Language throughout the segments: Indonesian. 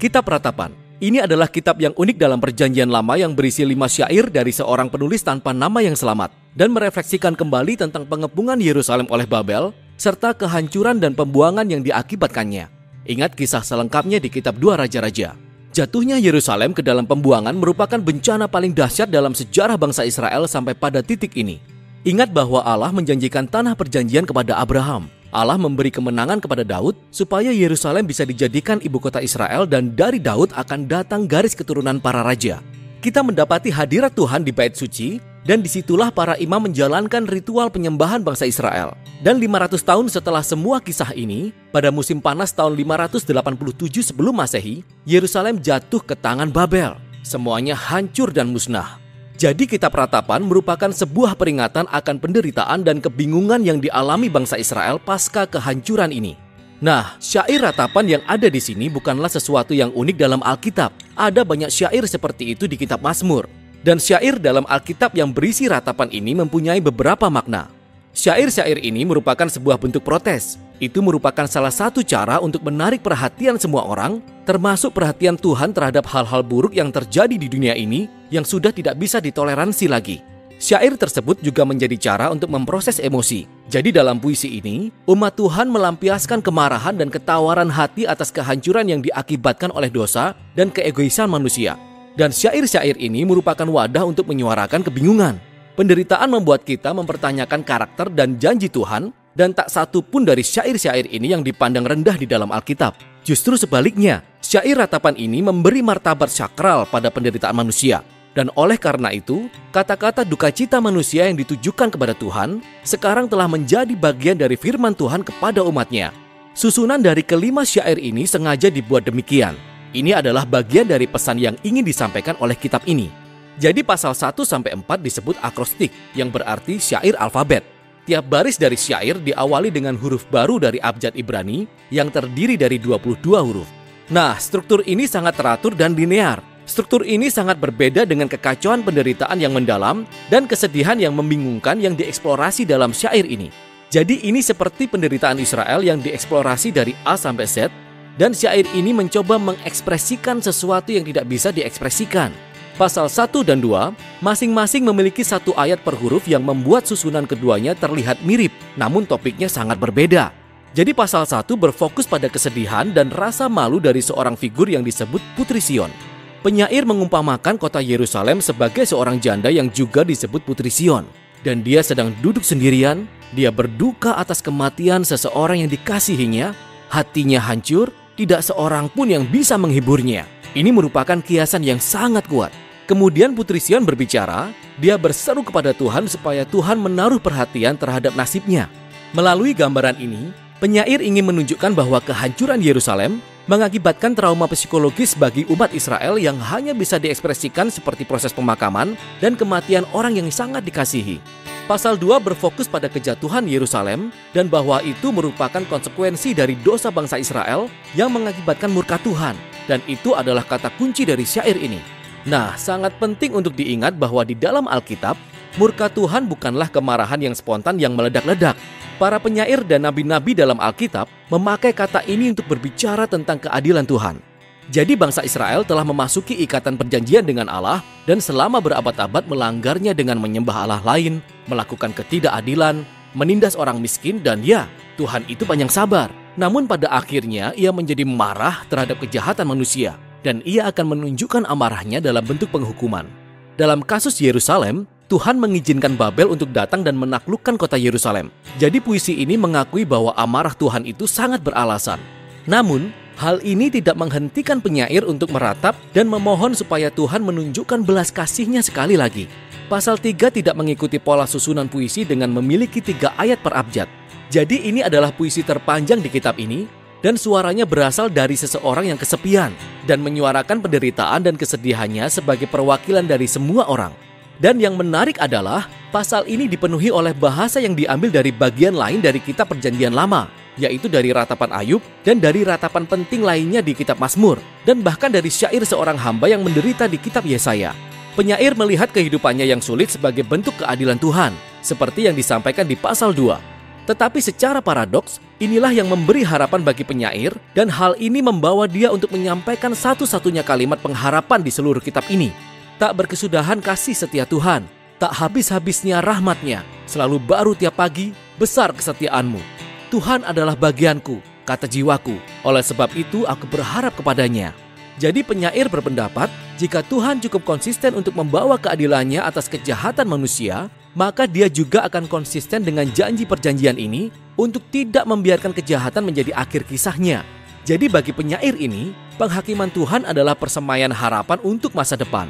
Kitab Ratapan. Ini adalah kitab yang unik dalam Perjanjian Lama yang berisi 5 syair dari seorang penulis tanpa nama yang selamat dan merefleksikan kembali tentang pengepungan Yerusalem oleh Babel serta kehancuran dan pembuangan yang diakibatkannya. Ingat kisah selengkapnya di kitab 2 Raja-Raja. Jatuhnya Yerusalem ke dalam pembuangan merupakan bencana paling dahsyat dalam sejarah bangsa Israel sampai pada titik ini. Ingat bahwa Allah menjanjikan tanah perjanjian kepada Abraham. Allah memberi kemenangan kepada Daud supaya Yerusalem bisa dijadikan ibu kota Israel dan dari Daud akan datang garis keturunan para raja. Kita mendapati hadirat Tuhan di bait suci dan disitulah para imam menjalankan ritual penyembahan bangsa Israel. Dan 500 tahun setelah semua kisah ini, pada musim panas tahun 587 sebelum Masehi, Yerusalem jatuh ke tangan Babel. Semuanya hancur dan musnah. Jadi kitab Ratapan merupakan sebuah peringatan akan penderitaan dan kebingungan yang dialami bangsa Israel pasca kehancuran ini. Nah, syair Ratapan yang ada di sini bukanlah sesuatu yang unik dalam Alkitab. Ada banyak syair seperti itu di kitab Mazmur. Dan syair dalam Alkitab yang berisi Ratapan ini mempunyai beberapa makna. Syair-syair ini merupakan sebuah bentuk protes. Itu merupakan salah satu cara untuk menarik perhatian semua orang, termasuk perhatian Tuhan terhadap hal-hal buruk yang terjadi di dunia ini yang sudah tidak bisa ditoleransi lagi. Syair tersebut juga menjadi cara untuk memproses emosi. Jadi dalam puisi ini, umat Tuhan melampiaskan kemarahan dan ketawaran hati atas kehancuran yang diakibatkan oleh dosa dan keegoisan manusia. Dan syair-syair ini merupakan wadah untuk menyuarakan kebingungan. Penderitaan membuat kita mempertanyakan karakter dan janji Tuhan, dan tak satu pun dari syair-syair ini yang dipandang rendah di dalam Alkitab. Justru sebaliknya, syair Ratapan ini memberi martabat sakral pada penderitaan manusia. Dan oleh karena itu, kata-kata duka cita manusia yang ditujukan kepada Tuhan sekarang telah menjadi bagian dari firman Tuhan kepada umatnya. Susunan dari kelima syair ini sengaja dibuat demikian. Ini adalah bagian dari pesan yang ingin disampaikan oleh kitab ini. Jadi pasal 1-4 disebut akrostik, yang berarti syair alfabet. Tiap baris dari syair diawali dengan huruf baru dari abjad Ibrani yang terdiri dari 22 huruf. Nah, struktur ini sangat teratur dan linear. Struktur ini sangat berbeda dengan kekacauan penderitaan yang mendalam dan kesedihan yang membingungkan yang dieksplorasi dalam syair ini. Jadi ini seperti penderitaan Israel yang dieksplorasi dari A sampai Z, dan syair ini mencoba mengekspresikan sesuatu yang tidak bisa diekspresikan. Pasal 1 dan 2 masing-masing memiliki satu ayat per huruf yang membuat susunan keduanya terlihat mirip, namun topiknya sangat berbeda. Jadi pasal 1 berfokus pada kesedihan dan rasa malu dari seorang figur yang disebut Putri Sion. Penyair mengumpamakan kota Yerusalem sebagai seorang janda yang juga disebut Putri Sion. Dan dia sedang duduk sendirian, dia berduka atas kematian seseorang yang dikasihinya, hatinya hancur, tidak seorang pun yang bisa menghiburnya. Ini merupakan kiasan yang sangat kuat. Kemudian Putri Sion berbicara, dia berseru kepada Tuhan supaya Tuhan menaruh perhatian terhadap nasibnya. Melalui gambaran ini, penyair ingin menunjukkan bahwa kehancuran Yerusalem mengakibatkan trauma psikologis bagi umat Israel yang hanya bisa diekspresikan seperti proses pemakaman dan kematian orang yang sangat dikasihi. Pasal 2 berfokus pada kejatuhan Yerusalem dan bahwa itu merupakan konsekuensi dari dosa bangsa Israel yang mengakibatkan murka Tuhan. Dan itu adalah kata kunci dari syair ini. Nah, sangat penting untuk diingat bahwa di dalam Alkitab, murka Tuhan bukanlah kemarahan yang spontan yang meledak-ledak. Para penyair dan nabi-nabi dalam Alkitab memakai kata ini untuk berbicara tentang keadilan Tuhan. Jadi bangsa Israel telah memasuki ikatan perjanjian dengan Allah dan selama berabad-abad melanggarnya dengan menyembah Allah lain, melakukan ketidakadilan, menindas orang miskin, dan ya, Tuhan itu panjang sabar. Namun pada akhirnya ia menjadi marah terhadap kejahatan manusia dan ia akan menunjukkan amarahnya dalam bentuk penghukuman. Dalam kasus Yerusalem, Tuhan mengizinkan Babel untuk datang dan menaklukkan kota Yerusalem. Jadi puisi ini mengakui bahwa amarah Tuhan itu sangat beralasan. Namun, hal ini tidak menghentikan penyair untuk meratap dan memohon supaya Tuhan menunjukkan belas kasih-Nya sekali lagi. Pasal 3 tidak mengikuti pola susunan puisi dengan memiliki 3 ayat per abjad. Jadi ini adalah puisi terpanjang di kitab ini, dan suaranya berasal dari seseorang yang kesepian dan menyuarakan penderitaan dan kesedihannya sebagai perwakilan dari semua orang. Dan yang menarik adalah pasal ini dipenuhi oleh bahasa yang diambil dari bagian lain dari kitab Perjanjian Lama, yaitu dari ratapan Ayub dan dari ratapan penting lainnya di kitab Mazmur, dan bahkan dari syair seorang hamba yang menderita di kitab Yesaya. Penyair melihat kehidupannya yang sulit sebagai bentuk keadilan Tuhan, seperti yang disampaikan di pasal 2. Tetapi secara paradoks, inilah yang memberi harapan bagi penyair, dan hal ini membawa dia untuk menyampaikan satu-satunya kalimat pengharapan di seluruh kitab ini. Tak berkesudahan kasih setia Tuhan, tak habis-habisnya rahmat-Nya, selalu baru tiap pagi, besar kesetiaan-Mu. Tuhan adalah bagianku, kata jiwaku, oleh sebab itu aku berharap kepadanya. Jadi penyair berpendapat, jika Tuhan cukup konsisten untuk membawa keadilannya atas kejahatan manusia, maka dia juga akan konsisten dengan janji perjanjian ini untuk tidak membiarkan kejahatan menjadi akhir kisahnya. Jadi bagi penyair ini, penghakiman Tuhan adalah persemaian harapan untuk masa depan.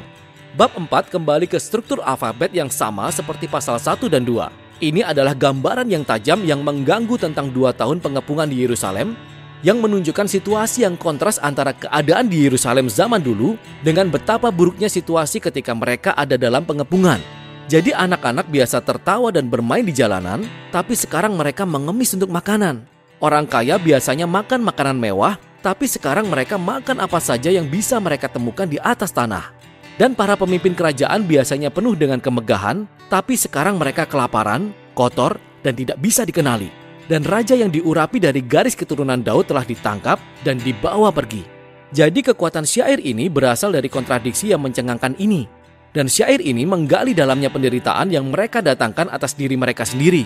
Bab 4 kembali ke struktur alfabet yang sama seperti pasal 1 dan 2. Ini adalah gambaran yang tajam yang mengganggu tentang 2 tahun pengepungan di Yerusalem, yang menunjukkan situasi yang kontras antara keadaan di Yerusalem zaman dulu dengan betapa buruknya situasi ketika mereka ada dalam pengepungan. Jadi anak-anak biasa tertawa dan bermain di jalanan, tapi sekarang mereka mengemis untuk makanan. Orang kaya biasanya makan makanan mewah, tapi sekarang mereka makan apa saja yang bisa mereka temukan di atas tanah. Dan para pemimpin kerajaan biasanya penuh dengan kemegahan, tapi sekarang mereka kelaparan, kotor, dan tidak bisa dikenali. Dan raja yang diurapi dari garis keturunan Daud telah ditangkap dan dibawa pergi. Jadi kekuatan syair ini berasal dari kontradiksi yang mencengangkan ini. Dan syair ini menggali dalamnya penderitaan yang mereka datangkan atas diri mereka sendiri.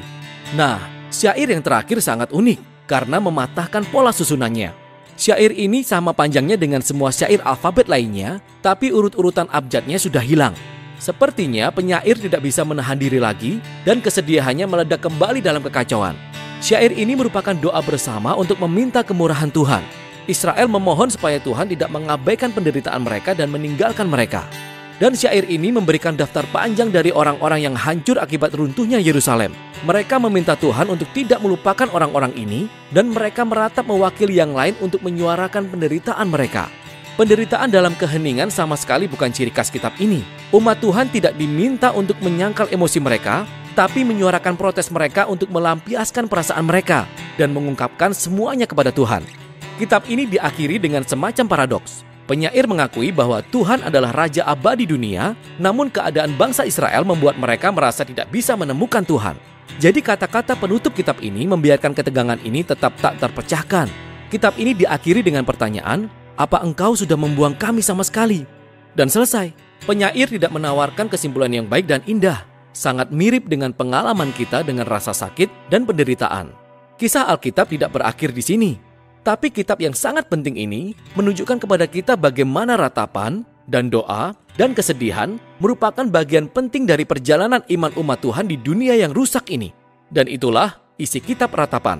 Nah, syair yang terakhir sangat unik karena mematahkan pola susunannya. Syair ini sama panjangnya dengan semua syair alfabet lainnya, tapi urut-urutan abjadnya sudah hilang. Sepertinya penyair tidak bisa menahan diri lagi dan kesedihannya meledak kembali dalam kekacauan. Syair ini merupakan doa bersama untuk meminta kemurahan Tuhan. Israel memohon supaya Tuhan tidak mengabaikan penderitaan mereka dan meninggalkan mereka. Dan syair ini memberikan daftar panjang dari orang-orang yang hancur akibat runtuhnya Yerusalem. Mereka meminta Tuhan untuk tidak melupakan orang-orang ini, dan mereka meratap mewakili yang lain untuk menyuarakan penderitaan mereka. Penderitaan dalam keheningan sama sekali bukan ciri khas kitab ini. Umat Tuhan tidak diminta untuk menyangkal emosi mereka, tapi menyuarakan protes mereka untuk melampiaskan perasaan mereka dan mengungkapkan semuanya kepada Tuhan. Kitab ini diakhiri dengan semacam paradoks. Penyair mengakui bahwa Tuhan adalah Raja abadi dunia, namun keadaan bangsa Israel membuat mereka merasa tidak bisa menemukan Tuhan. Jadi kata-kata penutup kitab ini membiarkan ketegangan ini tetap tak terpecahkan. Kitab ini diakhiri dengan pertanyaan, apa engkau sudah membuang kami sama sekali? Dan selesai. Penyair tidak menawarkan kesimpulan yang baik dan indah. Sangat mirip dengan pengalaman kita dengan rasa sakit dan penderitaan. Kisah Alkitab tidak berakhir di sini. Tapi kitab yang sangat penting ini menunjukkan kepada kita bagaimana ratapan dan doa dan kesedihan merupakan bagian penting dari perjalanan iman umat Tuhan di dunia yang rusak ini. Dan itulah isi kitab Ratapan.